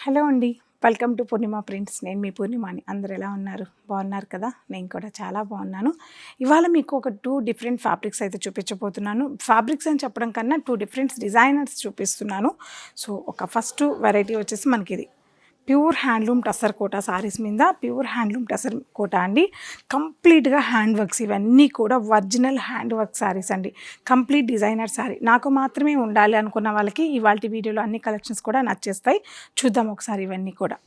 Hello అండి, welcome to Purnima prints. నేను మీ పూర్ణిమని. అందరు ఎలా ఉన్నారు? బాగున్నారు కదా? నేను కూడా చాలా బాగున్నాను. ఇవాళ మీకు ఒక 2 డిఫరెంట్ ఫ్యాబ్రిక్స్ అయితే చూపించబోతున్నాను. ఫ్యాబ్రిక్స్ అని చెప్పడం కన్నా 2 డిఫరెంట్ డిజైనర్స్ చూపిస్తున్నాను. సో ఒక ఫస్ట్ వెరైటీ వచ్చేసి మనకి ఇది ప్యూర్ హ్యాండ్లూమ్ టసర్ కోటా సారీస్ మీద ప్యూర్ హ్యాండ్లూమ్ టసర్ కోటా అండి. కంప్లీట్గా హ్యాండ్ వర్క్స్, ఇవన్నీ కూడా ఒరిజినల్ హ్యాండ్ వర్క్ సారీస్ అండి. Complete designer sorry. నాకు మాత్రమే ఉండాలి అనుకున్న వాళ్ళకి ఇవాళ వీడియోలో అన్ని కలెక్షన్స్ కూడా నచ్చేస్తాయి. చూద్దాం ఒకసారి ఇవన్నీ కూడా.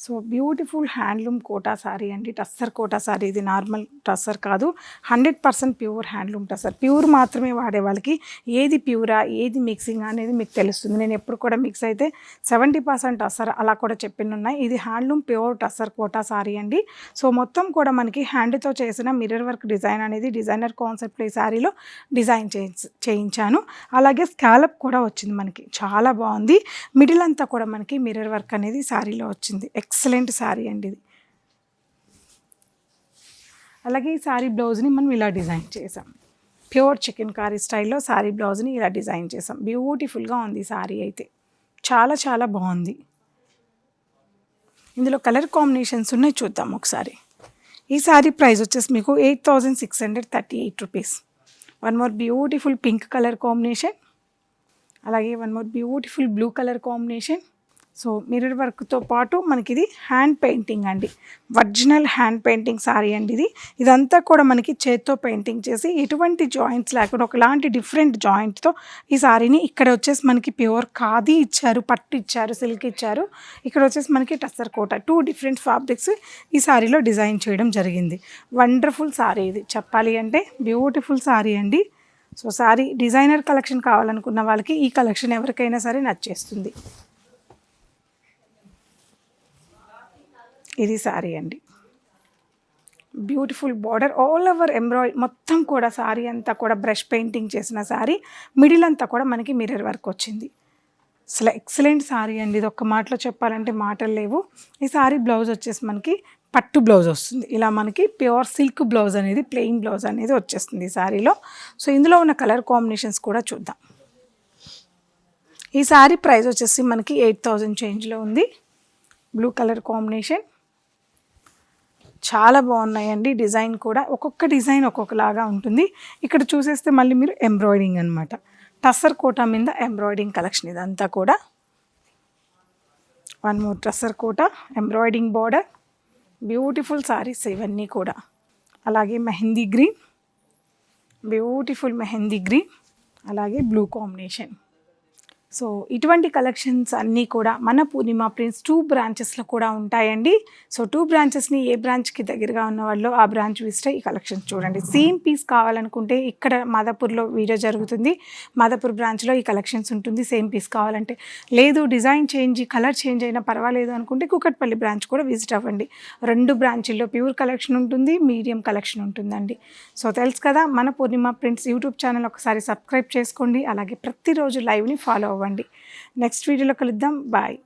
So beautiful handloom Kota sari అండి, టస్సర్ కోటా సారీ. ఇది నార్మల్ టస్సర్ కాదు, 100% ప్యూర్ హ్యాండ్లూమ్ టస్సర్. ప్యూర్ మాత్రమే వాడే వాళ్ళకి ఏది ప్యూరా ఏది మిక్సింగ్ అనేది మీకు తెలుస్తుంది. నేను ఎప్పుడు కూడా మిక్స్ అయితే 70% టస్సర్ అలా కూడా చెప్పినున్నాయి. ఇది హ్యాండ్లూమ్ ప్యూర్ టస్సర్ కోటా సారీ అండి. సో మొత్తం కూడా మనకి హ్యాండ్తో చేసిన మిర్రర్ వర్క్ డిజైన్ అనేది డిజైనర్ కాన్సెప్ట్ ఈ సారీలో డిజైన్ చేయించాను. అలాగే స్కాలప్ కూడా వచ్చింది మనకి, చాలా బాగుంది. మిడిల్ అంతా కూడా మనకి మిర్రర్ వర్క్ అనేది సారీలో వచ్చింది. ఎక్సలెంట్ సారీ అండి ఇది. అలాగే ఈ సారీ బ్లౌజ్ని మనం ఇలా డిజైన్ చేసాం. ప్యూర్ చికెన్ కారీ స్టైల్లో సారీ బ్లౌజ్ని ఇలా డిజైన్ చేసాం. బ్యూటిఫుల్గా ఉంది సారీ అయితే, చాలా చాలా బాగుంది. ఇందులో కలర్ కాంబినేషన్స్ ఉన్నాయి, చూద్దాం ఒకసారి. ఈ సారీ ప్రైస్ వచ్చేసి మీకు 8638 rupees. One more beautiful pink colour combination, అలాగే one more beautiful blue colour combination. So mirror వర్క్తో పాటు మనకి ఇది హ్యాండ్ పెయింటింగ్ అండి, ఒరిజినల్ హ్యాండ్ పెయింటింగ్ సారీ అండి ఇది. ఇదంతా కూడా మనకి చేత్తో పెయింటింగ్ చేసి ఎటువంటి జాయింట్స్ లేకుండా ఒకలాంటి డిఫరెంట్ జాయింట్తో ఈ సారీని ఇక్కడ వచ్చేసి మనకి ప్యూర్ ఖాదీ ఇచ్చారు, పట్టు ఇచ్చారు, సిల్క్ ఇచ్చారు. ఇక్కడ వచ్చేసి మనకి టస్సర్ కోటా, 2 డిఫరెంట్ ఫ్యాబ్రిక్స్ ఈ సారీలో డిజైన్ చేయడం జరిగింది. వండర్ఫుల్ సారీ ఇది, చెప్పాలి అంటే బ్యూటిఫుల్ సారీ అండి. సో సారీ డిజైనర్ కలెక్షన్ కావాలనుకున్న వాళ్ళకి ఈ కలెక్షన్ ఎవరికైనా సరే నచ్చేస్తుంది. ఇది సారీ అండి, beautiful border, all over embroidery మొత్తం కూడా సారీ అంతా కూడా బ్రష్ పెయింటింగ్ చేసిన సారీ. మిడిల్ అంతా కూడా మనకి మిర్రర్ వర్క్ వచ్చింది. అసలు ఎక్సలెంట్ సారీ అండి, ఇది ఒక్క మాటలో చెప్పాలంటే మాటలు లేవు. ఈ సారీ బ్లౌజ్ వచ్చేసి మనకి పట్టు బ్లౌజ్ వస్తుంది. ఇలా మనకి ప్యూర్ సిల్క్ బ్లౌజ్ అనేది, ప్లెయిన్ బ్లౌజ్ అనేది వచ్చేస్తుంది ఈ సారీలో. సో ఇందులో ఉన్న కలర్ కాంబినేషన్స్ కూడా చూద్దాం. ఈ సారీ ప్రైస్ వచ్చేసి మనకి 8000 చేంజ్లో ఉంది. బ్లూ కలర్ కాంబినేషన్, చాలా బాగున్నాయండి. డిజైన్ కూడా ఒక్కొక్క డిజైన్ ఒక్కొక్కలాగా ఉంటుంది. ఇక్కడ చూసేస్తే మళ్ళీ మీరు ఎంబ్రాయిడింగ్ అనమాట, టస్సర్ కోటా మీద ఎంబ్రాయిడింగ్ కలెక్షన్ ఇదంతా కూడా. One more tussar Kota, embroidering border, beautiful saris ఇవన్నీ కూడా. అలాగే mehndi green, beautiful mehndi green, అలాగే బ్లూ కాంబినేషన్. సో ఇటువంటి కలెక్షన్స్ అన్నీ కూడా మన పూర్ణిమ ప్రింట్స్ 2 బ్రాంచెస్లో కూడా ఉంటాయండి. సో 2 బ్రాంచెస్ని ఏ బ్రాంచ్కి దగ్గరగా ఉన్న వాళ్ళు ఆ బ్రాంచ్ విజిట్ ఈ కలెక్షన్స్ చూడండి. సేమ్ పీస్ కావాలనుకుంటే ఇక్కడ మాదాపూర్లో వీడియో జరుగుతుంది, మాదాపూర్ బ్రాంచ్లో ఈ కలెక్షన్స్ ఉంటుంది. సేమ్ పీస్ కావాలంటే, లేదు డిజైన్ చేంజ్ కలర్ చేంజ్ అయినా పర్వాలేదు అనుకుంటే కూకట్పల్లి బ్రాంచ్ కూడా విజిట్ అవ్వండి. 2 బ్రాంచుల్లో ప్యూర్ కలెక్షన్ ఉంటుంది, మీడియం కలెక్షన్ ఉంటుందండి. సో తెలుసు కదా, మన పూర్ణిమ ప్రింట్స్ యూట్యూబ్ ఛానల్ ఒకసారి సబ్స్క్రైబ్ చేసుకోండి. అలాగే ప్రతిరోజు లైవ్ని ఫాలో అవ్వండి. నెక్స్ట్ వీడియోలో కలుద్దాం. బాయ్.